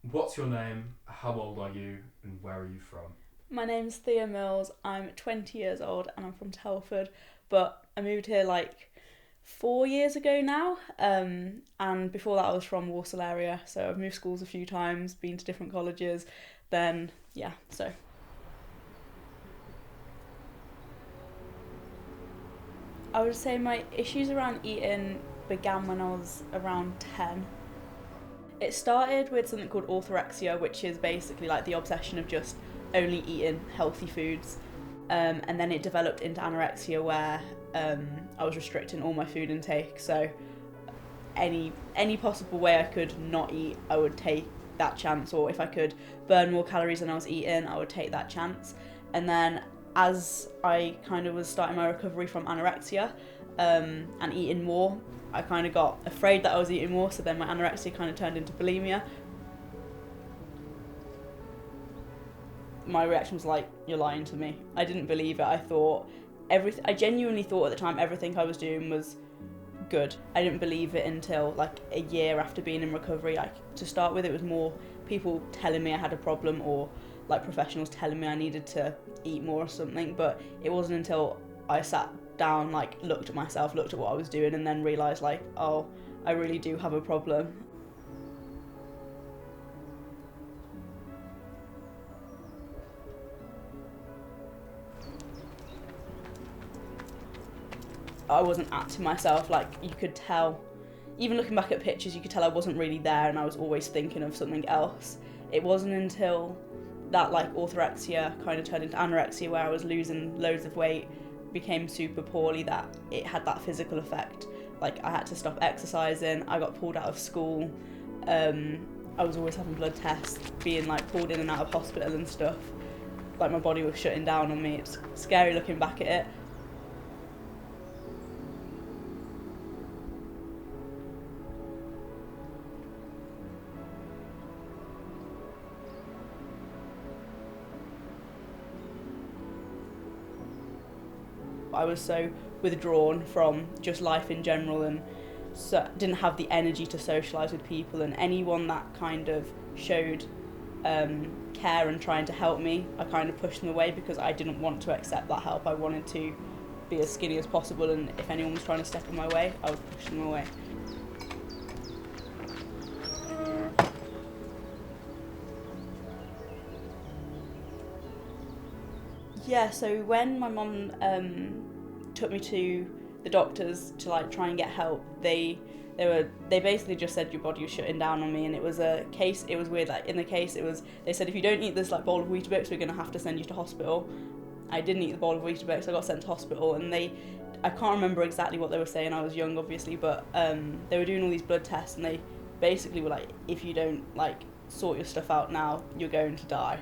What's your name? How old are you? And where are you from? My name's Thea Mills. I'm 20 years old and I'm from Telford, but I moved here like 4 years ago now. And before that, I was from Walsall area, so I've moved schools a few times, been to different colleges. Then, yeah, so I would say my issues around eating began when I was around 10. It started with something called orthorexia, which is basically like the obsession of just only eating healthy foods. And then it developed into anorexia, where I was restricting all my food intake. So any possible way I could not eat, I would take that chance. Or if I could burn more calories than I was eating, I would take that chance. And then as I kind of was starting my recovery from anorexia and eating more, I kind of got afraid that I was eating more, so then my anorexia kind of turned into bulimia. My reaction was like, "You're lying to me." I didn't believe it. I genuinely thought at the time everything I was doing was good. I didn't believe it until like a year after being in recovery. Like, to start with, it was more people telling me I had a problem, or like professionals telling me I needed to eat more or something. But it wasn't until I sat down, like looked at myself, looked at what I was doing, and then realised like, oh, I really do have a problem. I wasn't acting myself. Like, you could tell, even looking back at pictures, you could tell I wasn't really there, and I was always thinking of something else. It wasn't until that like orthorexia kind of turned into anorexia, where I was losing loads of weight, became super poorly, that it had that physical effect. Like, I had to stop exercising, I got pulled out of school, I was always having blood tests, being like pulled in and out of hospital and stuff. Like, my body was shutting down on me. It's scary looking back at it. I was so withdrawn from just life in general, and so didn't have the energy to socialise with people, and anyone that kind of showed care and trying to help me, I kind of pushed them away because I didn't want to accept that help. I wanted to be as skinny as possible, and if anyone was trying to step in my way, I would push them away. Yeah, so when my mum took me to the doctors to like try and get help, they basically just said your body was shutting down on me, and it was a case. It was weird. Like, in the case, it was, they said if you don't eat this like bowl of Weetabix, we're gonna have to send you to hospital. I didn't eat the bowl of Weetabix. I got sent to hospital, and I can't remember exactly what they were saying. I was young, obviously, but they were doing all these blood tests, and they basically were like, if you don't like sort your stuff out now, you're going to die.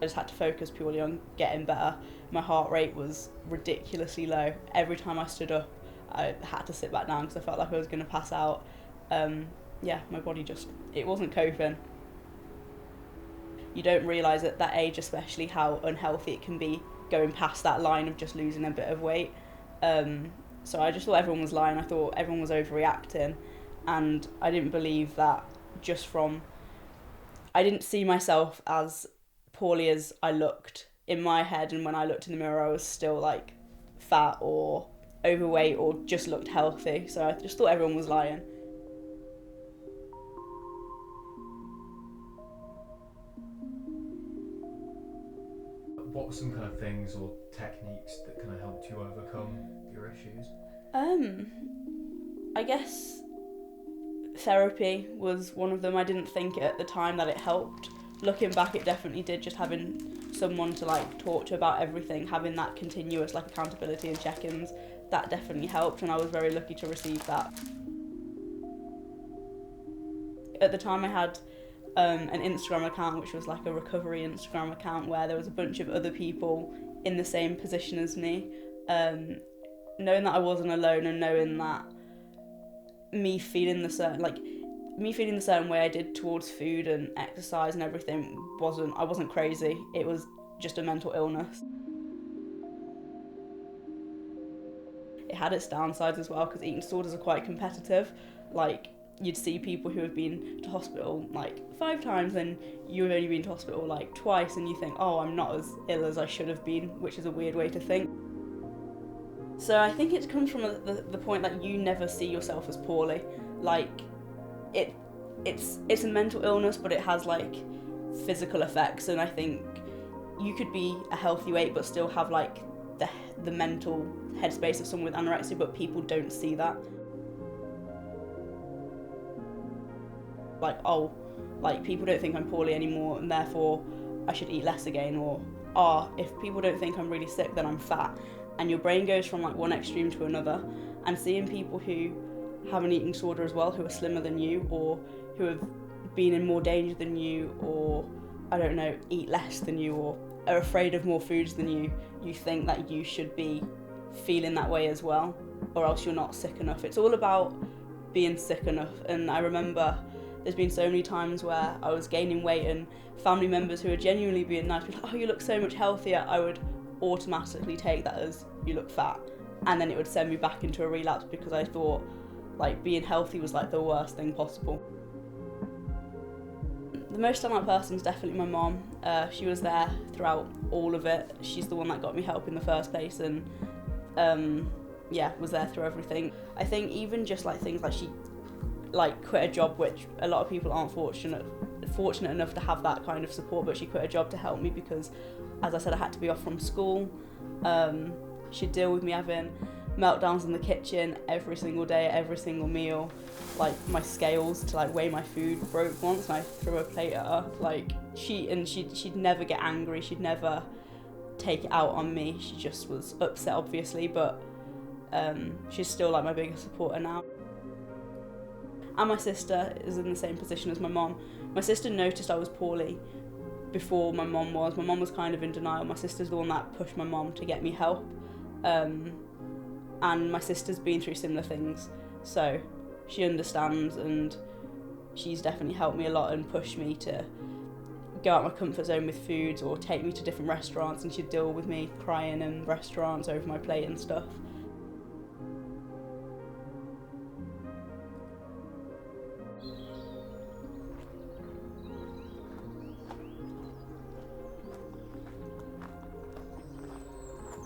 I just had to focus purely on getting better. My heart rate was ridiculously low. Every time I stood up, I had to sit back down because I felt like I was going to pass out. Yeah, my body just, it wasn't coping. You don't realise at that age, especially, how unhealthy it can be going past that line of just losing a bit of weight. So I just thought everyone was lying. I thought everyone was overreacting, and I didn't believe that just from, I didn't see myself as poorly as I looked in my head, and when I looked in the mirror, I was still like fat or overweight or just looked healthy. So I just thought everyone was lying. What were some kind of things or techniques that kind of helped you overcome your issues? Um, I guess therapy was one of them. I didn't think at the time that it helped. Looking back, it definitely did. Just having someone to like talk to about everything, having that continuous like accountability and check-ins, that definitely helped, and I was very lucky to receive that. At the time, I had an Instagram account, which was like a recovery Instagram account, where there was a bunch of other people in the same position as me. Um, Knowing that I wasn't alone, and knowing that me feeling the certain like me feeling the certain way I did towards food and exercise and everything, I wasn't crazy. It was just a mental illness. it had its downsides as well, because eating disorders are quite competitive. Like, you'd see people who have been to hospital like 5 times and you've only been to hospital like twice, and you think, oh, I'm not as ill as I should have been, which is a weird way to think. So I think it comes from the point that you never see yourself as poorly. Like, it's a mental illness, but it has like physical effects, and I think you could be a healthy weight but still have like the mental headspace of someone with anorexia, but people don't see that. Like, oh, like, people don't think I'm poorly anymore and therefore I should eat less again, or if people don't think I'm really sick then I'm fat. And your brain goes from like one extreme to another, and seeing people who have an eating disorder as well, who are slimmer than you, or who have been in more danger than you, or I don't know, eat less than you, or are afraid of more foods than you, you think that you should be feeling that way as well, or else you're not sick enough. It's all about being sick enough. And I remember there's been so many times where I was gaining weight and family members who are genuinely being nice, be like, oh, you look so much healthier. I would automatically take that as, you look fat. And then it would send me back into a relapse, because I thought like being healthy was like the worst thing possible. The most standout person is definitely my mom. She was there throughout all of it. She's the one that got me help in the first place, and was there through everything. I think even just like things like she like quit a job, which a lot of people aren't fortunate enough to have that kind of support, but she quit a job to help me because, as I said, I had to be off from school. She'd deal with me having meltdowns in the kitchen every single day, every single meal. Like, my scales to like weigh my food broke once and I threw a plate at her. Like, she'd never get angry, she'd never take it out on me. She just was upset, obviously, but she's still like my biggest supporter now. And my sister is in the same position as my mom. My sister noticed I was poorly before my mom was. My mom was kind of in denial. My sister's the one that pushed my mom to get me help. And my sister's been through similar things, so she understands, and she's definitely helped me a lot and pushed me to go out my comfort zone with foods, or take me to different restaurants, and she'd deal with me crying in restaurants over my plate and stuff.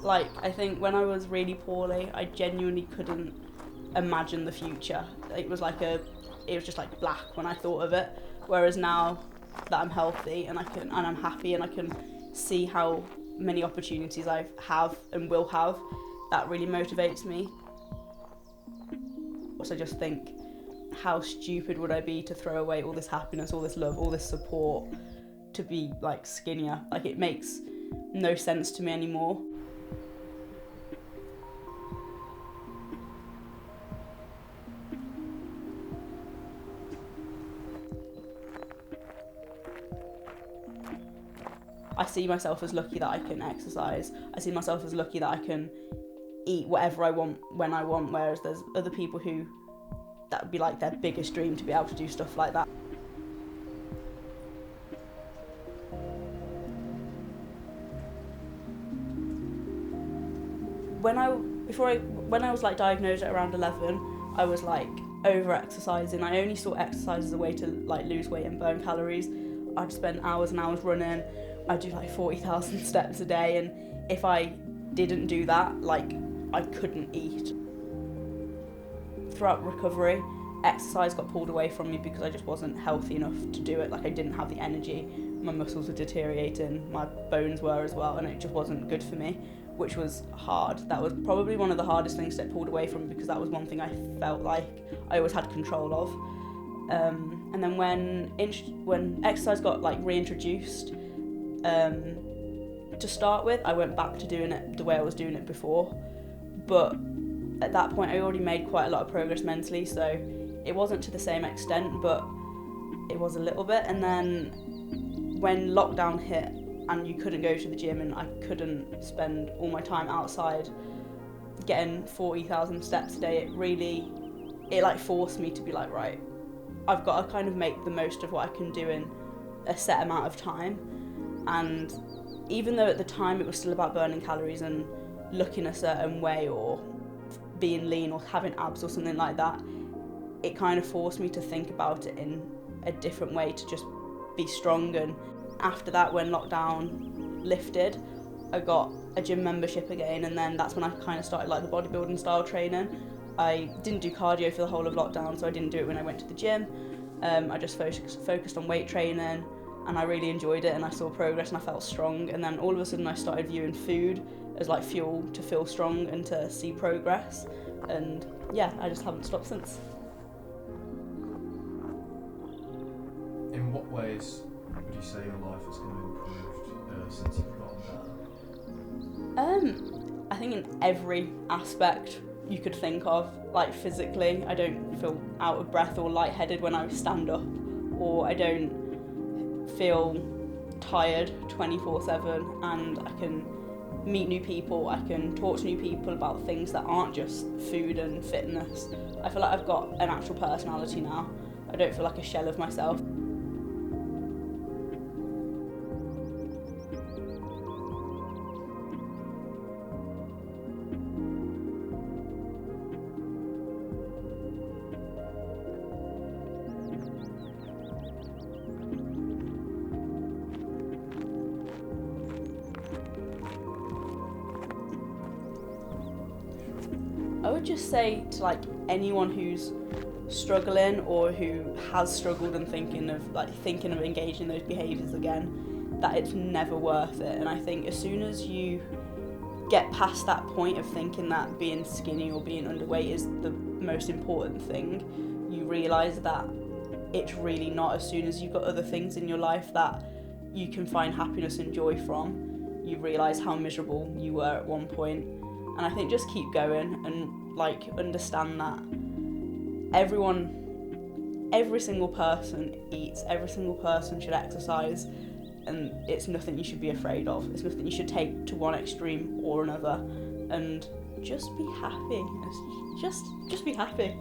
Like, I think when I was really poorly, I genuinely couldn't imagine the future. It was just like black when I thought of it. Whereas now that I'm healthy and I'm happy and I can see how many opportunities I have and will have, that really motivates me. So I just think, how stupid would I be to throw away all this happiness, all this love, all this support to be like skinnier? Like, it makes no sense to me anymore. I see myself as lucky that I can exercise. I see myself as lucky that I can eat whatever I want when I want, whereas there's other people who that would be like their biggest dream to be able to do stuff like that. When I was like diagnosed at around 11, I was like over exercising. I only saw exercise as a way to like lose weight and burn calories. I'd spend hours and hours running. I'd do like 40,000 steps a day, and if I didn't do that, like, I couldn't eat. Throughout recovery, exercise got pulled away from me because I just wasn't healthy enough to do it. Like, I didn't have the energy, my muscles were deteriorating, my bones were as well, and it just wasn't good for me, which was hard. That was probably one of the hardest things to get pulled away from, because that was one thing I felt like I always had control of. And then when exercise got like reintroduced, to start with, I went back to doing it the way I was doing it before, but at that point I already made quite a lot of progress mentally, so it wasn't to the same extent, but it was a little bit. And then when lockdown hit and you couldn't go to the gym and I couldn't spend all my time outside getting 40,000 steps a day, it like forced me to be like, right, I've got to kind of make the most of what I can do in a set amount of time. And even though at the time it was still about burning calories and looking a certain way or being lean or having abs or something like that, it kind of forced me to think about it in a different way, to just be strong. And after that, when lockdown lifted, I got a gym membership again, and then that's when I kind of started like the bodybuilding style training. I didn't do cardio for the whole of lockdown, so I didn't do it when I went to the gym. I just focused on weight training, and I really enjoyed it, and I saw progress and I felt strong. And then all of a sudden I started viewing food as like fuel to feel strong and to see progress, and yeah, I just haven't stopped since. In what ways would you say your life has kind of improved since you've gotten better? I think in every aspect you could think of. Like physically, I don't feel out of breath or lightheaded when I stand up, or I don't feel tired 24/7, and I can meet new people, I can talk to new people about things that aren't just food and fitness. I feel like I've got an actual personality now. I don't feel like a shell of myself. I would just say to like anyone who's struggling or who has struggled and thinking of engaging in those behaviours again, that it's never worth it. And I think as soon as you get past that point of thinking that being skinny or being underweight is the most important thing, you realise that it's really not. As soon as you've got other things in your life that you can find happiness and joy from, you realise how miserable you were at one point. And I think just keep going and like understand that every single person eats, every single person should exercise, and it's nothing you should be afraid of. It's nothing you should take to one extreme or another, and just be happy. Just be happy.